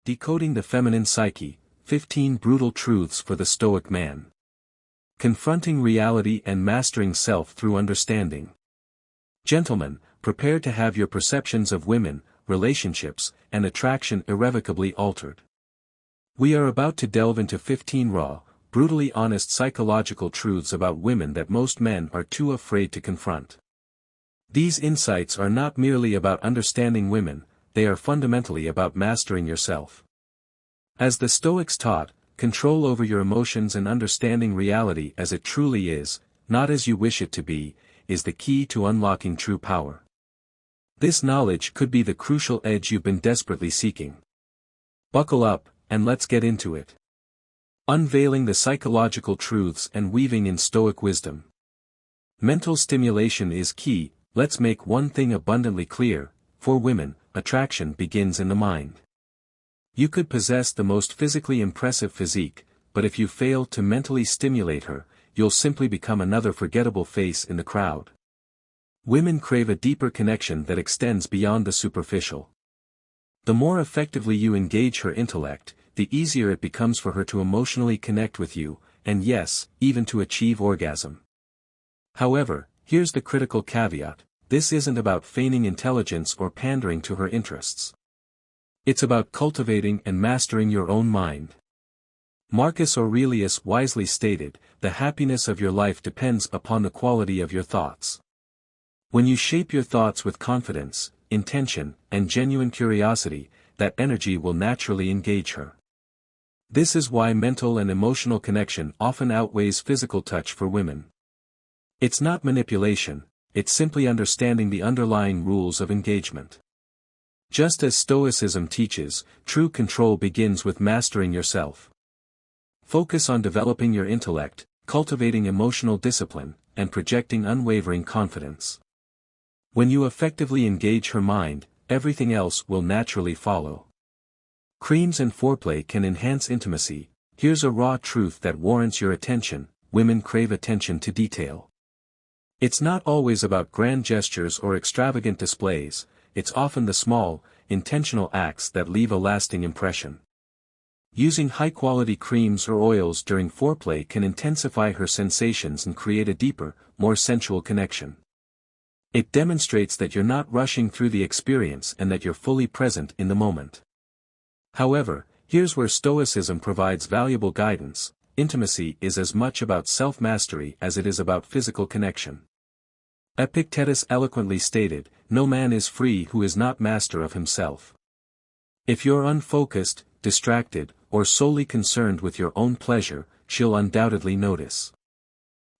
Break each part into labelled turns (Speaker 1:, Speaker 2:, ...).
Speaker 1: Decoding the Feminine Psyche, 15 Brutal Truths for the Stoic Man. Confronting Reality and Mastering Self Through Understanding. Gentlemen, prepare to have your perceptions of women, relationships, and attraction irrevocably altered. We are about to delve into 15 raw, brutally honest psychological truths about women that most men are too afraid to confront. These insights are not merely about understanding women, they are fundamentally about mastering yourself. As the Stoics taught, control over your emotions and understanding reality as it truly is, not as you wish it to be, is the key to unlocking true power. This knowledge could be the crucial edge you've been desperately seeking. Buckle up, and let's get into it. Unveiling the psychological truths and weaving in Stoic wisdom. Mental stimulation is key. Let's make one thing abundantly clear: for women, attraction begins in the mind. You could possess the most physically impressive physique, but if you fail to mentally stimulate her, you'll simply become another forgettable face in the crowd. Women crave a deeper connection that extends beyond the superficial. The more effectively you engage her intellect, the easier it becomes for her to emotionally connect with you, and yes, even to achieve orgasm. However, here's the critical caveat: this isn't about feigning intelligence or pandering to her interests. It's about cultivating and mastering your own mind. Marcus Aurelius wisely stated, "The happiness of your life depends upon the quality of your thoughts." When you shape your thoughts with confidence, intention, and genuine curiosity, that energy will naturally engage her. This is why mental and emotional connection often outweighs physical touch for women. It's not manipulation, it's simply understanding the underlying rules of engagement. Just as Stoicism teaches, true control begins with mastering yourself. Focus on developing your intellect, cultivating emotional discipline, and projecting unwavering confidence. When you effectively engage her mind, everything else will naturally follow. Creams and foreplay can enhance intimacy. Here's a raw truth that warrants your attention: women crave attention to detail. It's not always about grand gestures or extravagant displays. It's often the small, intentional acts that leave a lasting impression. Using high-quality creams or oils during foreplay can intensify her sensations and create a deeper, more sensual connection. It demonstrates that you're not rushing through the experience and that you're fully present in the moment. However, here's where Stoicism provides valuable guidance: intimacy is as much about self-mastery as it is about physical connection. Epictetus eloquently stated, "No man is free who is not master of himself." If you're unfocused, distracted, or solely concerned with your own pleasure, she'll undoubtedly notice.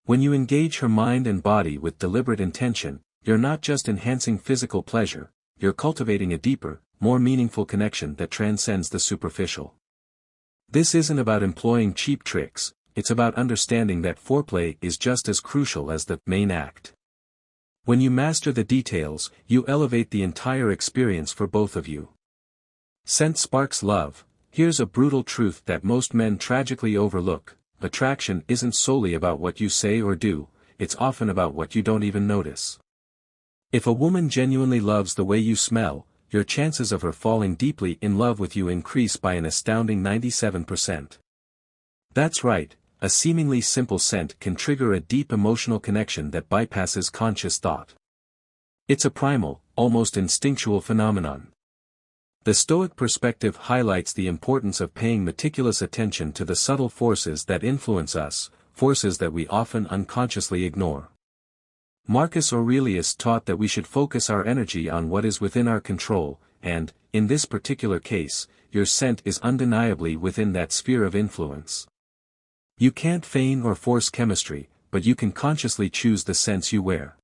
Speaker 1: When you engage her mind and body with deliberate intention, you're not just enhancing physical pleasure, you're cultivating a deeper, more meaningful connection that transcends the superficial. This isn't about employing cheap tricks, it's about understanding that foreplay is just as crucial as the main act. When you master the details, you elevate the entire experience for both of you. Scent sparks love. Here's a brutal truth that most men tragically overlook: attraction isn't solely about what you say or do, it's often about what you don't even notice. If a woman genuinely loves the way you smell, your chances of her falling deeply in love with you increase by an astounding 97%. That's right. A seemingly simple scent can trigger a deep emotional connection that bypasses conscious thought. It's a primal, almost instinctual phenomenon. The Stoic perspective highlights the importance of paying meticulous attention to the subtle forces that influence us, forces that we often unconsciously ignore. Marcus Aurelius taught that we should focus our energy on what is within our control, and, in this particular case, your scent is undeniably within that sphere of influence. You can't feign or force chemistry, but you can consciously choose the scents you wear.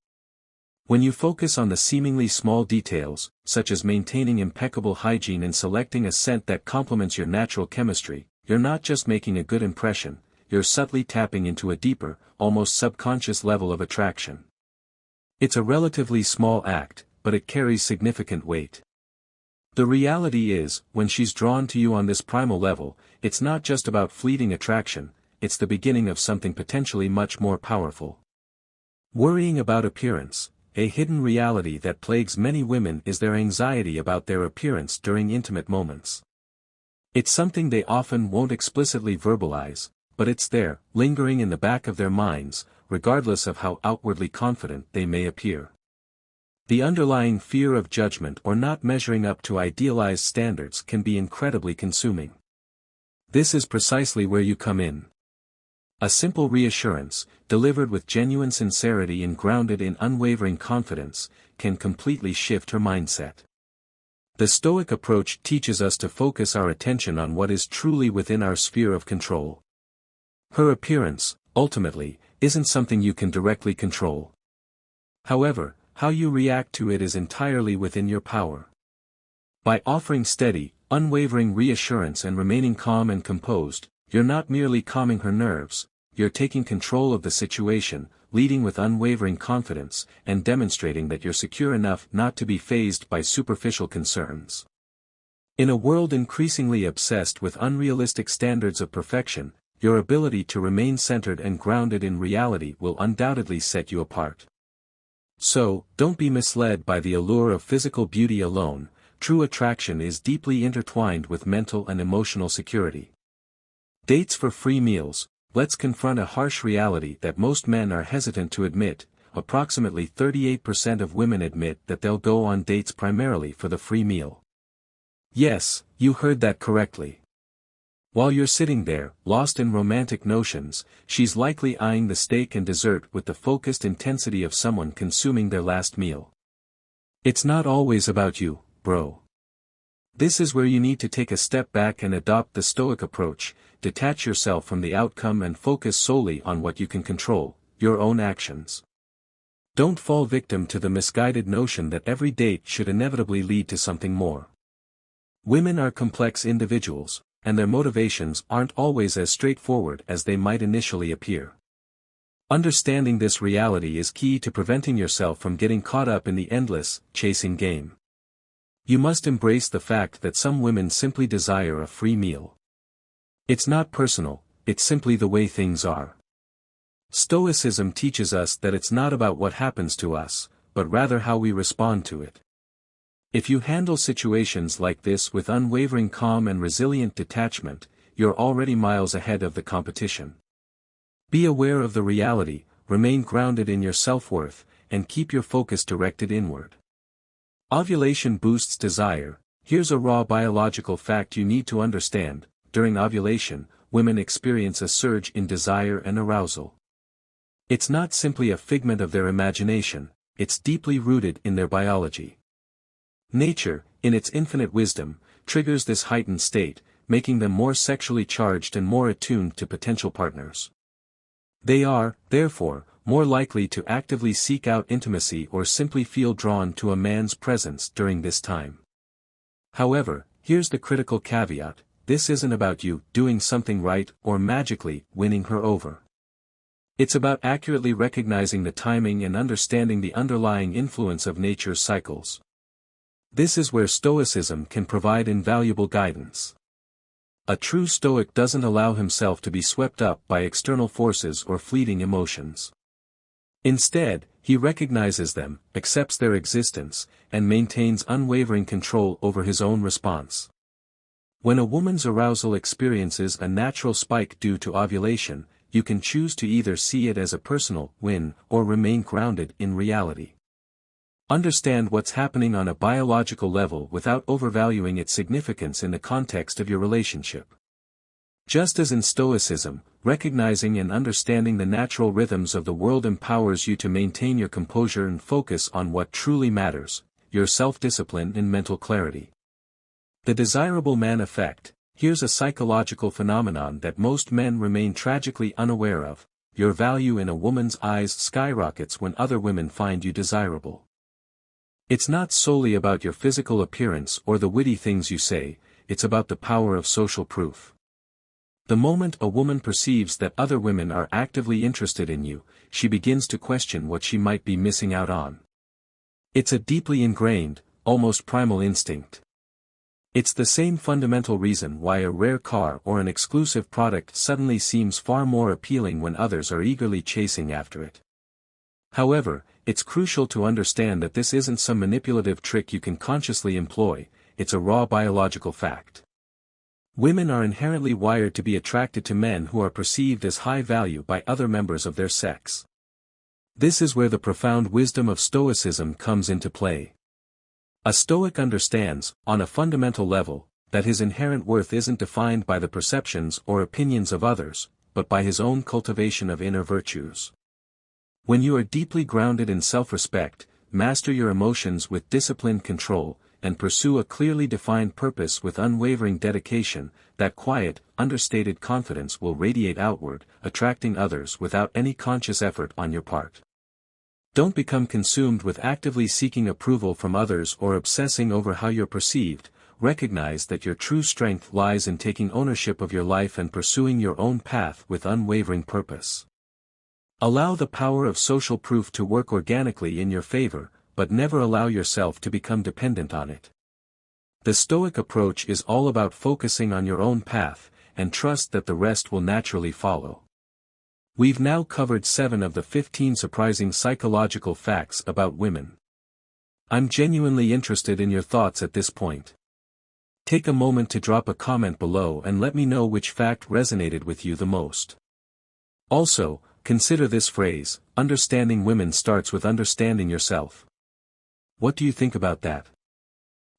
Speaker 1: When you focus on the seemingly small details, such as maintaining impeccable hygiene and selecting a scent that complements your natural chemistry, you're not just making a good impression, you're subtly tapping into a deeper, almost subconscious level of attraction. It's a relatively small act, but it carries significant weight. The reality is, when she's drawn to you on this primal level, it's not just about fleeting attraction, it's the beginning of something potentially much more powerful. Worrying about appearance. A hidden reality that plagues many women is their anxiety about their appearance during intimate moments. It's something they often won't explicitly verbalize, but it's there, lingering in the back of their minds, regardless of how outwardly confident they may appear. The underlying fear of judgment or not measuring up to idealized standards can be incredibly consuming. This is precisely where you come in. A simple reassurance, delivered with genuine sincerity and grounded in unwavering confidence, can completely shift her mindset. The Stoic approach teaches us to focus our attention on what is truly within our sphere of control. Her appearance, ultimately, isn't something you can directly control. However, how you react to it is entirely within your power. By offering steady, unwavering reassurance and remaining calm and composed, you're not merely calming her nerves, you're taking control of the situation, leading with unwavering confidence, and demonstrating that you're secure enough not to be fazed by superficial concerns. In a world increasingly obsessed with unrealistic standards of perfection, your ability to remain centered and grounded in reality will undoubtedly set you apart. So, don't be misled by the allure of physical beauty alone. True attraction is deeply intertwined with mental and emotional security. Dates for free meals. Let's confront a harsh reality that most men are hesitant to admit. Approximately 38% of women admit that they'll go on dates primarily for the free meal. Yes, you heard that correctly. While you're sitting there, lost in romantic notions, she's likely eyeing the steak and dessert with the focused intensity of someone consuming their last meal. It's not always about you, bro. This is where you need to take a step back and adopt the Stoic approach. Detach yourself from the outcome and focus solely on what you can control, your own actions. Don't fall victim to the misguided notion that every date should inevitably lead to something more. Women are complex individuals, and their motivations aren't always as straightforward as they might initially appear. Understanding this reality is key to preventing yourself from getting caught up in the endless, chasing game. You must embrace the fact that some women simply desire a free meal. It's not personal, it's simply the way things are. Stoicism teaches us that it's not about what happens to us, but rather how we respond to it. If you handle situations like this with unwavering calm and resilient detachment, you're already miles ahead of the competition. Be aware of the reality, remain grounded in your self-worth, and keep your focus directed inward. Ovulation boosts desire. Here's a raw biological fact you need to understand. During ovulation, women experience a surge in desire and arousal. It's not simply a figment of their imagination, it's deeply rooted in their biology. Nature, in its infinite wisdom, triggers this heightened state, making them more sexually charged and more attuned to potential partners. They are, therefore, more likely to actively seek out intimacy or simply feel drawn to a man's presence during this time. However, here's the critical caveat. This isn't about you doing something right or magically winning her over. It's about accurately recognizing the timing and understanding the underlying influence of nature's cycles. This is where Stoicism can provide invaluable guidance. A true Stoic doesn't allow himself to be swept up by external forces or fleeting emotions. Instead, he recognizes them, accepts their existence, and maintains unwavering control over his own response. When a woman's arousal experiences a natural spike due to ovulation, you can choose to either see it as a personal win or remain grounded in reality. Understand what's happening on a biological level without overvaluing its significance in the context of your relationship. Just as in Stoicism, recognizing and understanding the natural rhythms of the world empowers you to maintain your composure and focus on what truly matters, your self-discipline and mental clarity. The desirable man effect. Here's a psychological phenomenon that most men remain tragically unaware of. Your value in a woman's eyes skyrockets when other women find you desirable. It's not solely about your physical appearance or the witty things you say, it's about the power of social proof. The moment a woman perceives that other women are actively interested in you, she begins to question what she might be missing out on. It's a deeply ingrained, almost primal instinct. It's the same fundamental reason why a rare car or an exclusive product suddenly seems far more appealing when others are eagerly chasing after it. However, it's crucial to understand that this isn't some manipulative trick you can consciously employ, it's a raw biological fact. Women are inherently wired to be attracted to men who are perceived as high value by other members of their sex. This is where the profound wisdom of Stoicism comes into play. A Stoic understands, on a fundamental level, that his inherent worth isn't defined by the perceptions or opinions of others, but by his own cultivation of inner virtues. When you are deeply grounded in self-respect, master your emotions with disciplined control, and pursue a clearly defined purpose with unwavering dedication, that quiet, understated confidence will radiate outward, attracting others without any conscious effort on your part. Don't become consumed with actively seeking approval from others or obsessing over how you're perceived. Recognize that your true strength lies in taking ownership of your life and pursuing your own path with unwavering purpose. Allow the power of social proof to work organically in your favor, but never allow yourself to become dependent on it. The Stoic approach is all about focusing on your own path, and trust that the rest will naturally follow. We've now covered 7 of the 15 surprising psychological facts about women. I'm genuinely interested in your thoughts at this point. Take a moment to drop a comment below and let me know which fact resonated with you the most. Also, consider this phrase: understanding women starts with understanding yourself. What do you think about that?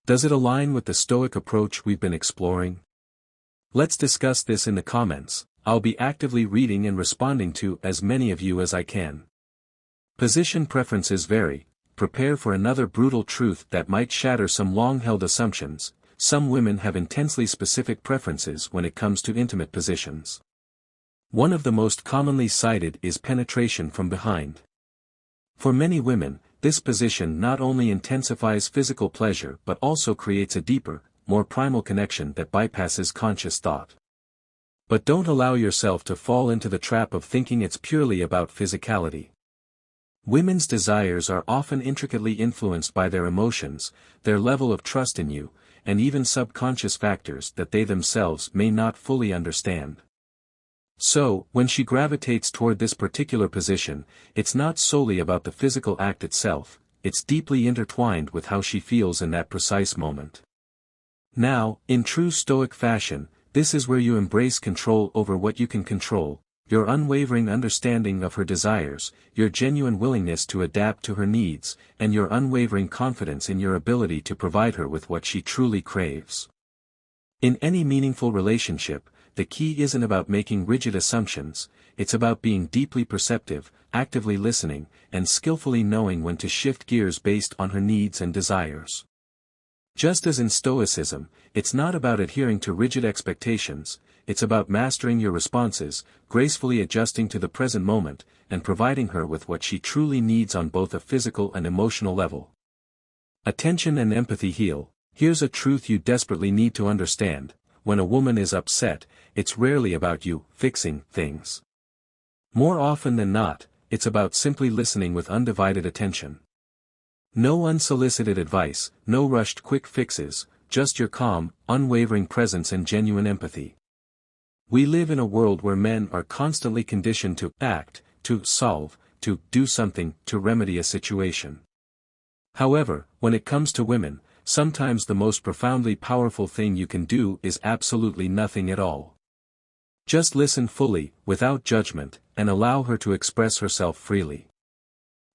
Speaker 1: Does it align with the Stoic approach we've been exploring? Let's discuss this in the comments. I'll be actively reading and responding to as many of you as I can. Position preferences vary. Prepare for another brutal truth that might shatter some long-held assumptions. Some women have intensely specific preferences when it comes to intimate positions. One of the most commonly cited is penetration from behind. For many women, this position not only intensifies physical pleasure but also creates a deeper, more primal connection that bypasses conscious thought. But don't allow yourself to fall into the trap of thinking it's purely about physicality. Women's desires are often intricately influenced by their emotions, their level of trust in you, and even subconscious factors that they themselves may not fully understand. So, when she gravitates toward this particular position, it's not solely about the physical act itself, it's deeply intertwined with how she feels in that precise moment. Now, in true Stoic fashion, this is where you embrace control over what you can control, your unwavering understanding of her desires, your genuine willingness to adapt to her needs, and your unwavering confidence in your ability to provide her with what she truly craves. In any meaningful relationship, the key isn't about making rigid assumptions, it's about being deeply perceptive, actively listening, and skillfully knowing when to shift gears based on her needs and desires. Just as in Stoicism, it's not about adhering to rigid expectations, it's about mastering your responses, gracefully adjusting to the present moment, and providing her with what she truly needs on both a physical and emotional level. Attention and empathy heal. Here's a truth you desperately need to understand: when a woman is upset, it's rarely about you fixing things. More often than not, it's about simply listening with undivided attention. No unsolicited advice, no rushed quick fixes, just your calm, unwavering presence and genuine empathy. We live in a world where men are constantly conditioned to act, to solve, to do something, to remedy a situation. However, when it comes to women, sometimes the most profoundly powerful thing you can do is absolutely nothing at all. Just listen fully, without judgment, and allow her to express herself freely.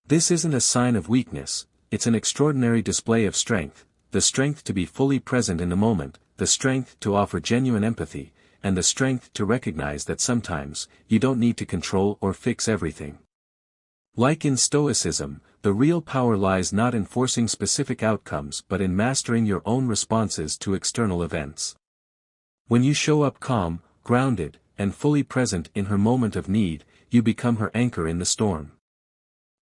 Speaker 1: This isn't a sign of weakness. It's an extraordinary display of strength, the strength to be fully present in the moment, the strength to offer genuine empathy, and the strength to recognize that sometimes, you don't need to control or fix everything. Like in Stoicism, the real power lies not in forcing specific outcomes but in mastering your own responses to external events. When you show up calm, grounded, and fully present in her moment of need, you become her anchor in the storm.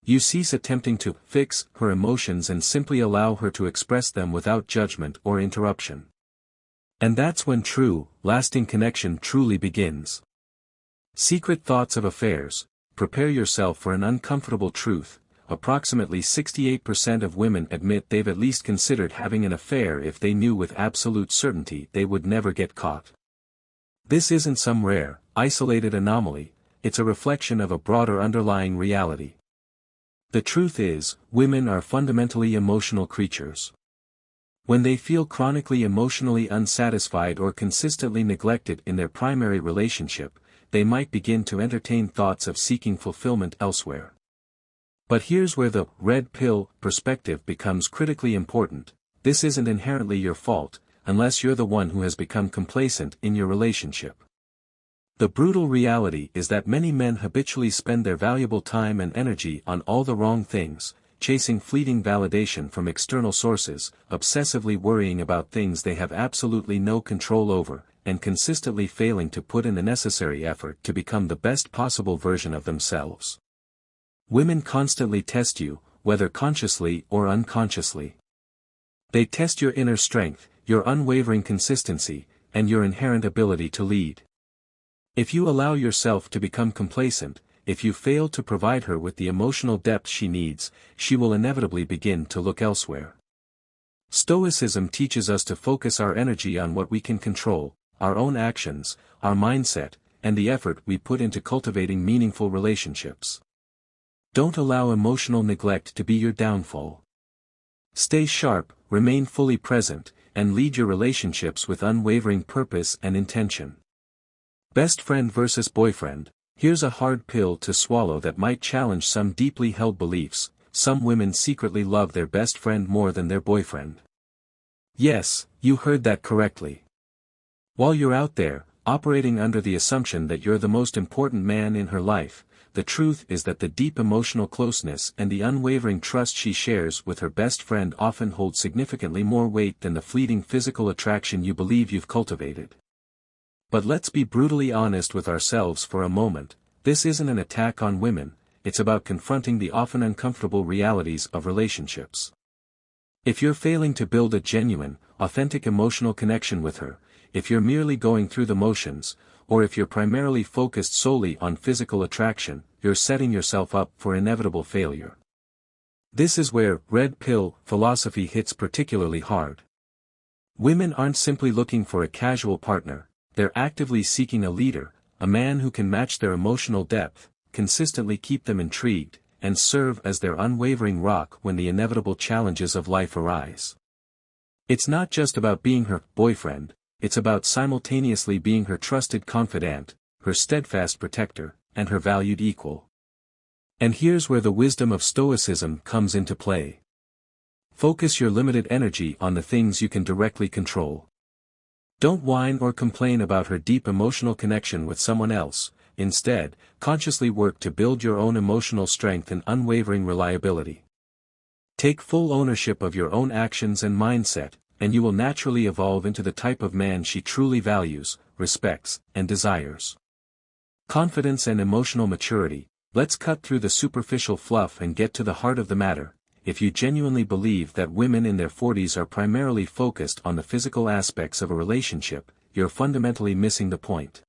Speaker 1: You cease attempting to fix her emotions and simply allow her to express them without judgment or interruption. And that's when true, lasting connection truly begins. Secret thoughts of affairs. Prepare yourself for an uncomfortable truth. Approximately 68% of women admit they've at least considered having an affair if they knew with absolute certainty they would never get caught. This isn't some rare, isolated anomaly, it's a reflection of a broader underlying reality. The truth is, women are fundamentally emotional creatures. When they feel chronically emotionally unsatisfied or consistently neglected in their primary relationship, they might begin to entertain thoughts of seeking fulfillment elsewhere. But here's where the red pill perspective becomes critically important. This isn't inherently your fault, unless you're the one who has become complacent in your relationship. The brutal reality is that many men habitually spend their valuable time and energy on all the wrong things, chasing fleeting validation from external sources, obsessively worrying about things they have absolutely no control over, and consistently failing to put in the necessary effort to become the best possible version of themselves. Women constantly test you, whether consciously or unconsciously. They test your inner strength, your unwavering consistency, and your inherent ability to lead. If you allow yourself to become complacent, if you fail to provide her with the emotional depth she needs, she will inevitably begin to look elsewhere. Stoicism teaches us to focus our energy on what we can control, our own actions, our mindset, and the effort we put into cultivating meaningful relationships. Don't allow emotional neglect to be your downfall. Stay sharp, remain fully present, and lead your relationships with unwavering purpose and intention. Best friend versus boyfriend. Here's a hard pill to swallow that might challenge some deeply held beliefs. Some women secretly love their best friend more than their boyfriend. Yes, you heard that correctly. While you're out there, operating under the assumption that you're the most important man in her life, the truth is that the deep emotional closeness and the unwavering trust she shares with her best friend often hold significantly more weight than the fleeting physical attraction you believe you've cultivated. But let's be brutally honest with ourselves for a moment. This isn't an attack on women, it's about confronting the often uncomfortable realities of relationships. If you're failing to build a genuine, authentic emotional connection with her, if you're merely going through the motions, or if you're primarily focused solely on physical attraction, you're setting yourself up for inevitable failure. This is where red pill philosophy hits particularly hard. Women aren't simply looking for a casual partner, they're actively seeking a leader, a man who can match their emotional depth, consistently keep them intrigued, and serve as their unwavering rock when the inevitable challenges of life arise. It's not just about being her boyfriend, it's about simultaneously being her trusted confidant, her steadfast protector, and her valued equal. And here's where the wisdom of Stoicism comes into play. Focus your limited energy on the things you can directly control. Don't whine or complain about her deep emotional connection with someone else. Instead, consciously work to build your own emotional strength and unwavering reliability. Take full ownership of your own actions and mindset, and you will naturally evolve into the type of man she truly values, respects, and desires. Confidence and emotional maturity. Let's cut through the superficial fluff and get to the heart of the matter. If you genuinely believe that women in their 40s are primarily focused on the physical aspects of a relationship, you're fundamentally missing the point.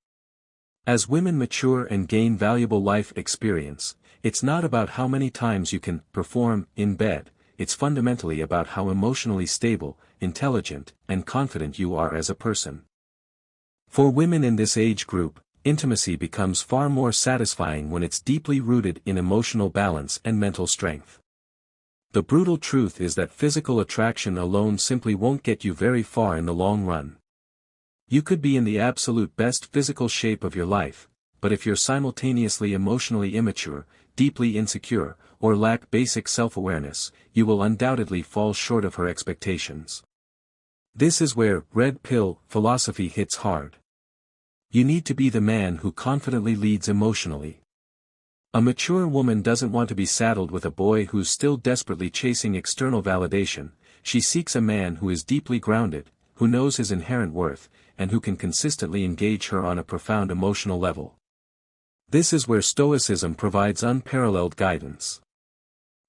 Speaker 1: As women mature and gain valuable life experience, it's not about how many times you can perform in bed, it's fundamentally about how emotionally stable, intelligent, and confident you are as a person. For women in this age group, intimacy becomes far more satisfying when it's deeply rooted in emotional balance and mental strength. The brutal truth is that physical attraction alone simply won't get you very far in the long run. You could be in the absolute best physical shape of your life, but if you're simultaneously emotionally immature, deeply insecure, or lack basic self-awareness, you will undoubtedly fall short of her expectations. This is where red pill philosophy hits hard. You need to be the man who confidently leads emotionally. A mature woman doesn't want to be saddled with a boy who's still desperately chasing external validation. She seeks a man who is deeply grounded, who knows his inherent worth, and who can consistently engage her on a profound emotional level. This is where Stoicism provides unparalleled guidance.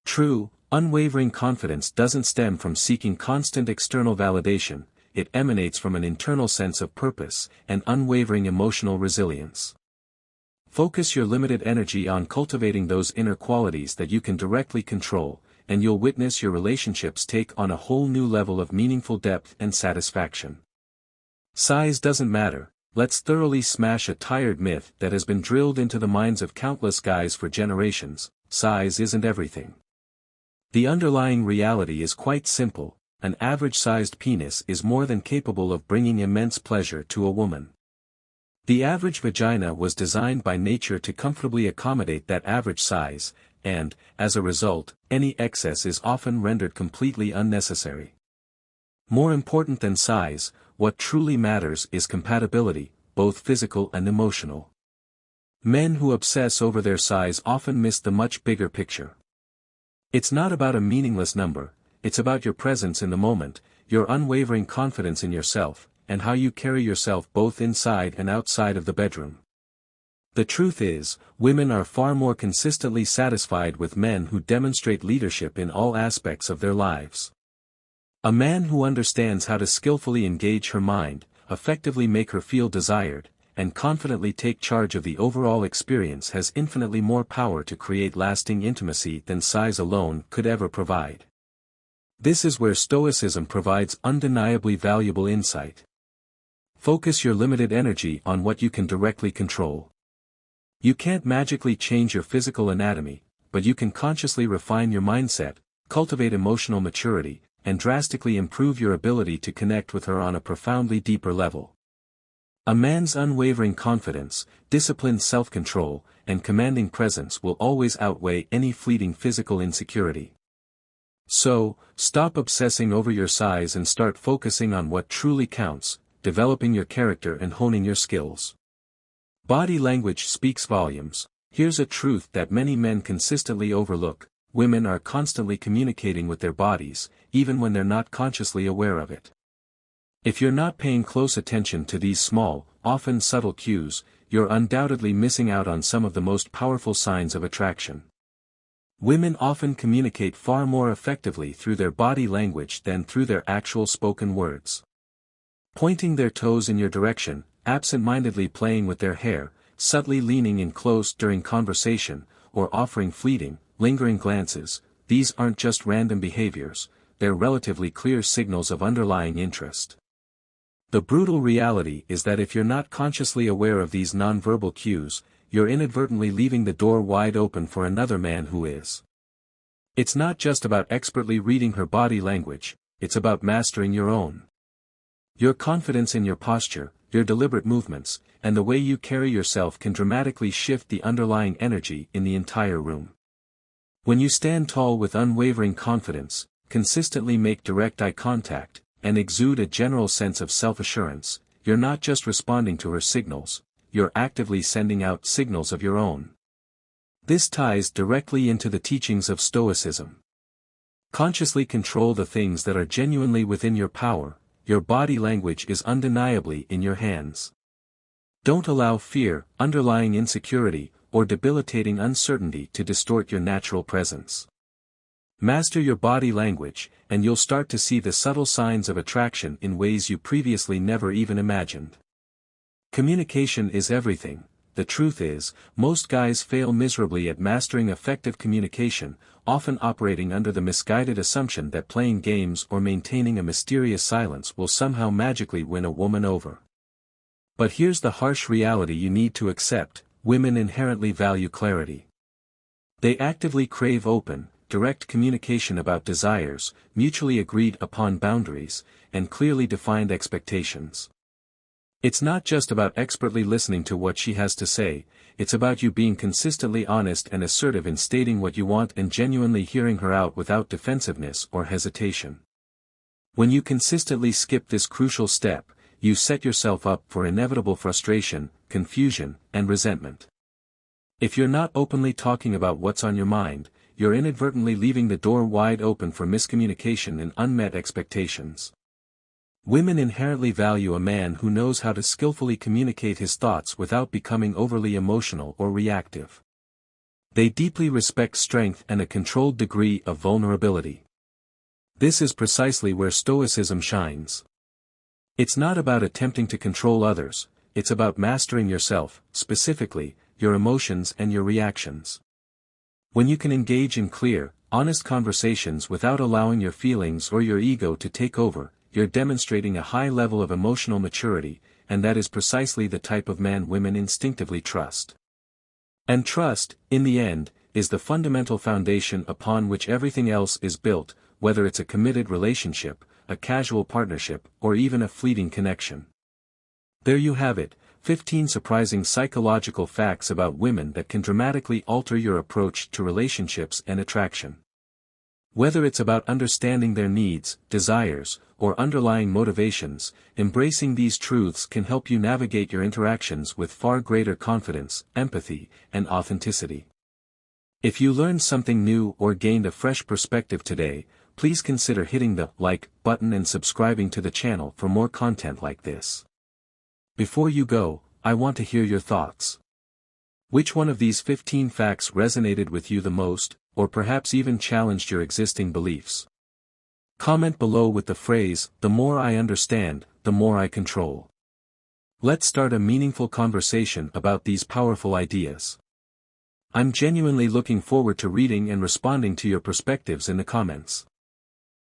Speaker 1: True, unwavering confidence doesn't stem from seeking constant external validation, it emanates from an internal sense of purpose and unwavering emotional resilience. Focus your limited energy on cultivating those inner qualities that you can directly control, and you'll witness your relationships take on a whole new level of meaningful depth and satisfaction. Size doesn't matter. Let's thoroughly smash a tired myth that has been drilled into the minds of countless guys for generations. Size isn't everything. The underlying reality is quite simple. an average-sized penis is more than capable of bringing immense pleasure to a woman. The average vagina was designed by nature to comfortably accommodate that average size, and, as a result, any excess is often rendered completely unnecessary. More important than size, what truly matters is compatibility, both physical and emotional. Men who obsess over their size often miss the much bigger picture. It's not about a meaningless number, it's about your presence in the moment, your unwavering confidence in yourself, and how you carry yourself both inside and outside of the bedroom. The truth is, women are far more consistently satisfied with men who demonstrate leadership in all aspects of their lives. A man who understands how to skillfully engage her mind, effectively make her feel desired, and confidently take charge of the overall experience has infinitely more power to create lasting intimacy than size alone could ever provide. This is where Stoicism provides undeniably valuable insight. Focus your limited energy on what you can directly control. You can't magically change your physical anatomy, but you can consciously refine your mindset, cultivate emotional maturity, and drastically improve your ability to connect with her on a profoundly deeper level. A man's unwavering confidence, disciplined self-control, and commanding presence will always outweigh any fleeting physical insecurity. So, stop obsessing over your size and start focusing on what truly counts, developing your character and honing your skills. Body language speaks volumes. Here's a truth that many men consistently overlook: women are constantly communicating with their bodies, even when they're not consciously aware of it. If you're not paying close attention to these small, often subtle cues, you're undoubtedly missing out on some of the most powerful signs of attraction. Women often communicate far more effectively through their body language than through their actual spoken words. Pointing their toes in your direction, absent-mindedly playing with their hair, subtly leaning in close during conversation, or offering fleeting, lingering glances, these aren't just random behaviors, they're relatively clear signals of underlying interest. The brutal reality is that if you're not consciously aware of these nonverbal cues, you're inadvertently leaving the door wide open for another man who is. It's not just about expertly reading her body language, it's about mastering your own. Your confidence in your posture, your deliberate movements, and the way you carry yourself can dramatically shift the underlying energy in the entire room. When you stand tall with unwavering confidence, consistently make direct eye contact, and exude a general sense of self-assurance, you're not just responding to her signals, you're actively sending out signals of your own. This ties directly into the teachings of Stoicism. Consciously control the things that are genuinely within your power. Your body language is undeniably in your hands. Don't allow fear, underlying insecurity, or debilitating uncertainty to distort your natural presence. Master your body language, and you'll start to see the subtle signs of attraction in ways you previously never even imagined. Communication is everything. The truth is, most guys fail miserably at mastering effective communication, often operating under the misguided assumption that playing games or maintaining a mysterious silence will somehow magically win a woman over. But here's the harsh reality you need to accept: women inherently value clarity. They actively crave open, direct communication about desires, mutually agreed upon boundaries, and clearly defined expectations. It's not just about expertly listening to what she has to say, it's about you being consistently honest and assertive in stating what you want and genuinely hearing her out without defensiveness or hesitation. When you consistently skip this crucial step, you set yourself up for inevitable frustration, confusion, and resentment. If you're not openly talking about what's on your mind, you're inadvertently leaving the door wide open for miscommunication and unmet expectations. Women inherently value a man who knows how to skillfully communicate his thoughts without becoming overly emotional or reactive. They deeply respect strength and a controlled degree of vulnerability. This is precisely where Stoicism shines. It's not about attempting to control others, it's about mastering yourself, specifically, your emotions and your reactions. When you can engage in clear, honest conversations without allowing your feelings or your ego to take over, you're demonstrating a high level of emotional maturity, and that is precisely the type of man women instinctively trust. And trust, in the end, is the fundamental foundation upon which everything else is built. whether it's a committed relationship, a casual partnership, or even a fleeting connection. There you have it, 15 surprising psychological facts about women that can dramatically alter your approach to relationships and attraction. Whether it's about understanding their needs, desires, or underlying motivations, embracing these truths can help you navigate your interactions with far greater confidence, empathy, and authenticity. If you learned something new or gained a fresh perspective today, please consider hitting the like button and subscribing to the channel for more content like this. Before you go, I want to hear your thoughts. Which one of these 15 facts resonated with you the most, or perhaps even challenged your existing beliefs? Comment below with the phrase, "The more I understand, the more I control." Let's start a meaningful conversation about these powerful ideas. I'm genuinely looking forward to reading and responding to your perspectives in the comments.